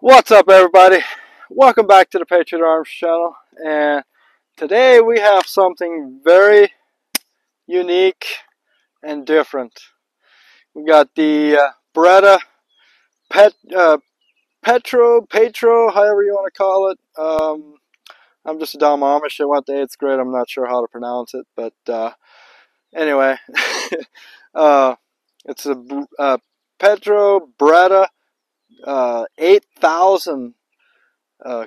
What's up, everybody? Welcome back to the Patriot Arms channel, and today we have something very unique and different. We got the Beretta Patro, however you want to call it. I'm just a dumb Amish. I went to 8th grade. I'm not sure how to pronounce it, but anyway, it's a Beretta 8000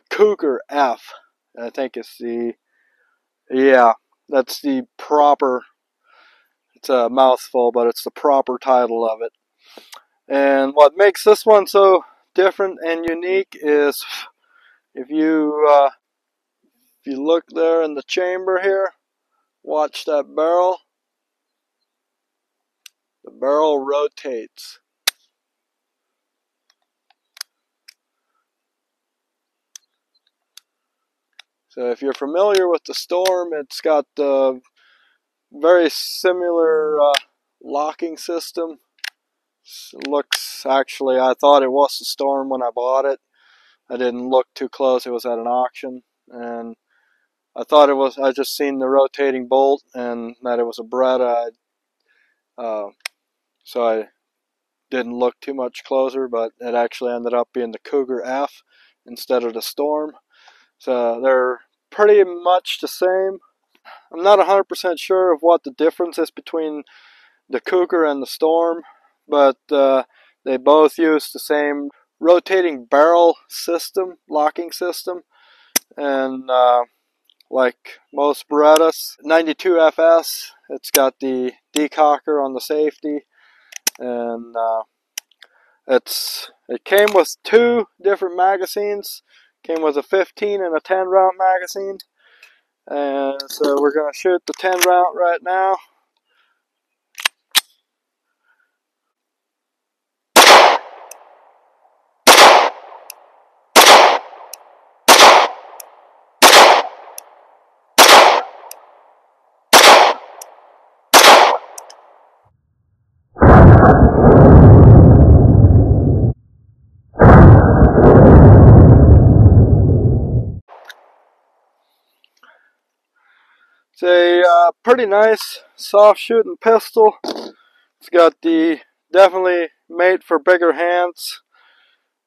Cougar F. I think it's that's the proper, it's a mouthful, but it's the proper title of it. And what makes this one so different and unique is if you look there in the chamber here, watch that barrel. The barrel rotates. So if you're familiar with the Storm, it's got the very similar locking system. It looks, actually, I thought it was the Storm when I bought it. I didn't look too close. It was at an auction, and I thought it was, I just seen the rotating bolt and that it was a Beretta. So I didn't look too much closer, but it actually ended up being the Cougar F instead of the Storm. So they're pretty much the same. I'm not 100% sure of what the difference is between the Cougar and the Storm, but they both use the same rotating barrel system, locking system, and like most Berettas, 92FS, it's got the decocker on the safety, and it came with two different magazines. Came with a 15 and a 10 round magazine, and so we're going to shoot the 10 round right now. It's a pretty nice soft shooting pistol. It's got the, definitely made for bigger hands.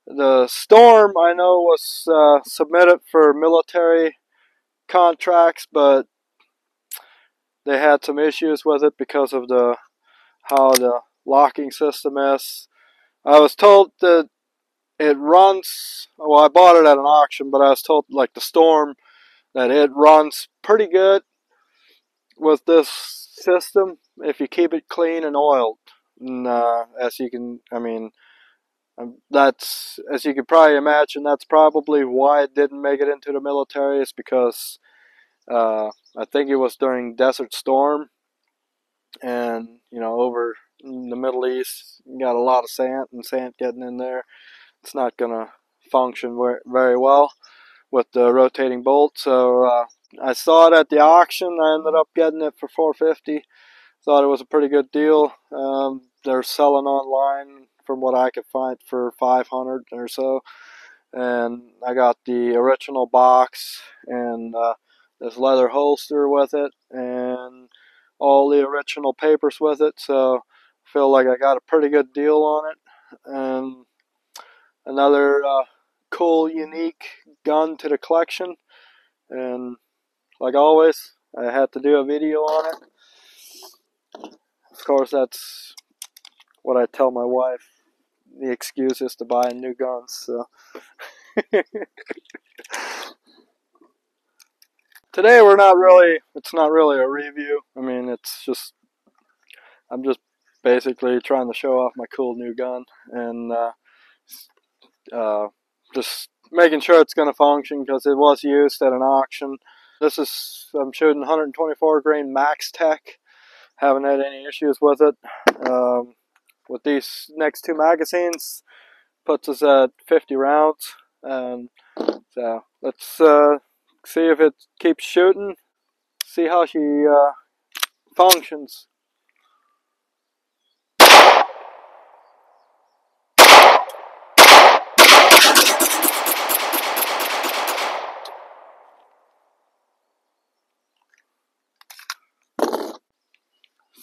The Storm, I know, was submitted for military contracts, but they had some issues with it because of how the locking system is. I was told that it runs, well, I bought it at an auction, but I was told, like the Storm, that it runs pretty good with this system if you keep it clean and oiled. And as you can, I mean, that's, as you can probably imagine, that's probably why it didn't make it into the military, is because I think it was during Desert Storm, and you know, over in the Middle East, you got a lot of sand, and sand getting in there, it's not gonna function very well with the rotating bolt. So I saw it at the auction. I ended up getting it for $450. Thought it was a pretty good deal. They're selling online, from what I could find, for $500 or so. And I got the original box and this leather holster with it, and all the original papers with it. So I feel like I got a pretty good deal on it. And another cool, unique gun to the collection. And like always, I had to do a video on it. Of course, that's what I tell my wife. The excuse is to buy new guns. So today it's not really a review. I mean, it's just, I'm just basically trying to show off my cool new gun, and just making sure it's going to function, because it was used at an auction. I'm shooting 124 grain Max Tech. Haven't had any issues with it. With these next two magazines, puts us at 50 rounds. And so let's see if it keeps shooting, see how she functions.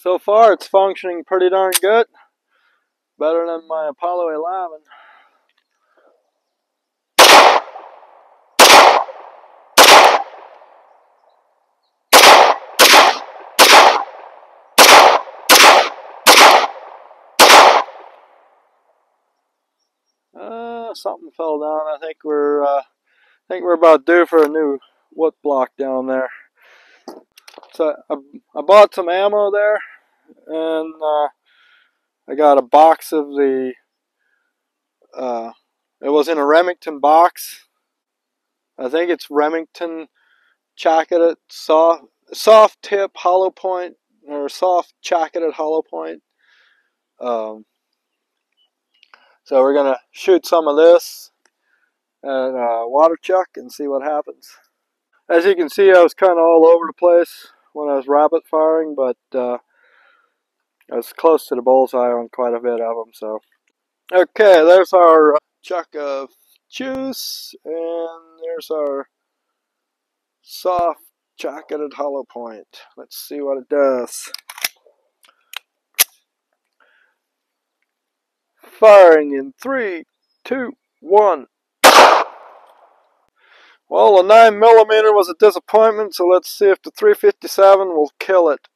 So far it's functioning pretty darn good. Better than my Apollo 11. Something fell down. I think we're about due for a new wood block down there. So I bought some ammo there, and I got a box of the. It was in a Remington box. I think it's Remington jacketed soft tip hollow point, or soft jacketed hollow point. So we're gonna shoot some of this at a water chuck and see what happens. As you can see, I was kind of all over the place when I was rapid firing, but I was close to the bullseye on quite a bit of them. So, okay, there's our chuck of juice, and there's our soft jacketed hollow point. Let's see what it does. Firing in 3, 2, 1. Well, the 9mm was a disappointment, so let's see if the 357 will kill it.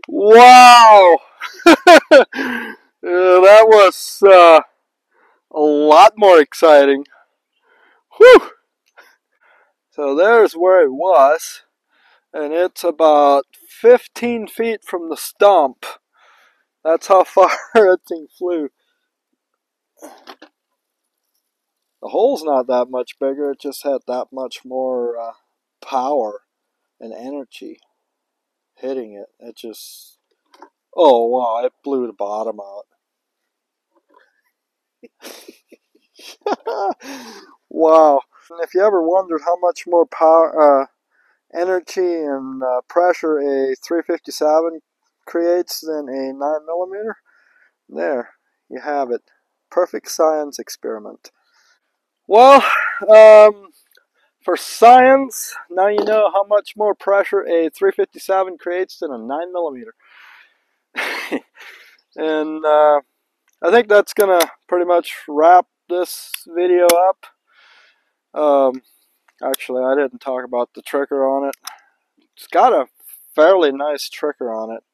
Wow! That was a lot more exciting. Whew! So there's where it was, and it's about 15 feet from the stump. That's how far that thing flew. The hole's not that much bigger, it just had that much more power and energy hitting it. It just, oh wow, it blew the bottom out. Wow. If you ever wondered how much more power, energy and pressure a 357 creates than a 9mm, there you have it. Perfect science experiment. Well, for science, now you know how much more pressure a 357 creates than a 9mm. And I think that's gonna pretty much wrap this video up. Actually, I didn't talk about the trigger on it. It's got a fairly nice trigger on it.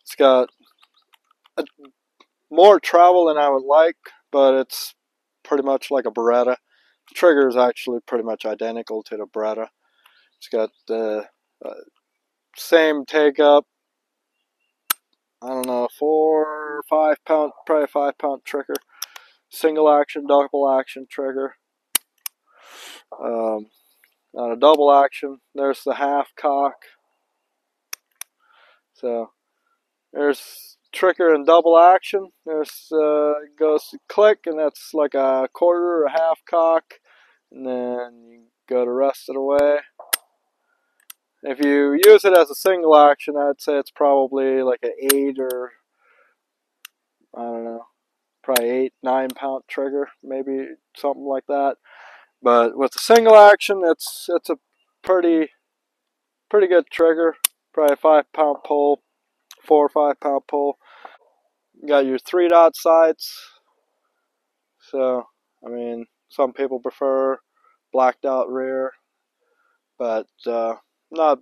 It's got more travel than I would like, but it's pretty much like a Beretta. The trigger is actually pretty much identical to the Beretta. It's got the same take up. I don't know, 4 or 5 pound, probably 5 pound trigger. Single action, double action trigger. On a double action, there's the half cock. So there's trigger and double action. There's goes to click, and that's like a quarter or a half cock, and then you go the rest of the way. If you use it as a single action, I'd say it's probably like an 8 or I don't know, probably 8, 9 pound trigger, maybe something like that. But with the single action, it's a pretty good trigger. Probably a 5 pound pull, 4 or 5 pound pull. You got your 3-dot sights. So I mean, some people prefer blacked out rear, but not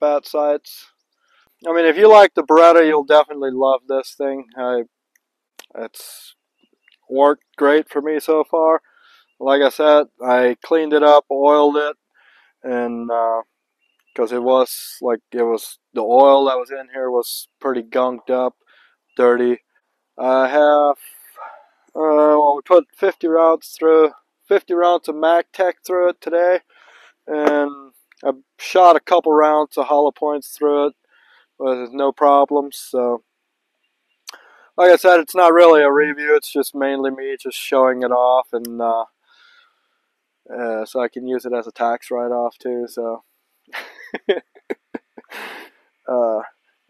bad sights. I mean, if you like the Beretta, you'll definitely love this thing. It's worked great for me so far. Like I said, I cleaned it up, oiled it, and because it was the oil that was in here was pretty gunked up, dirty. I have well, we put 50 rounds of MagTech through it today, and I shot a couple rounds of hollow points through it with no problems. So, like I said, it's not really a review. It's just mainly me just showing it off, and so I can use it as a tax write-off too. So,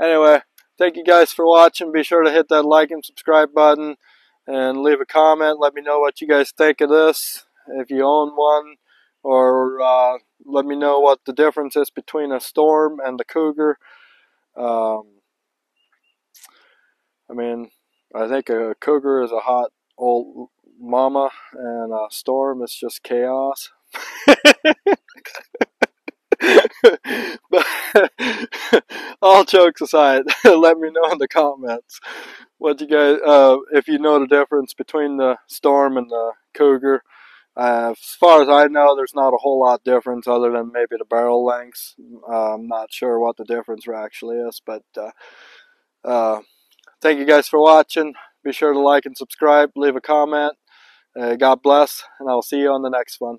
Anyway, thank you guys for watching. Be sure to hit that like and subscribe button and leave a comment. Let me know what you guys think of this, if you own one, or let me know what the difference is between a Storm and the Cougar. I mean, I think a Cougar is a hot old mama, and a Storm is just chaos. But all jokes aside, let me know in the comments what you guys, if you know the difference between the Storm and the Cougar. As far as I know, there's not a whole lot difference other than maybe the barrel lengths. I'm not sure what the difference actually is, but thank you guys for watching. Be sure to like and subscribe, leave a comment. God bless, and I'll see you on the next one.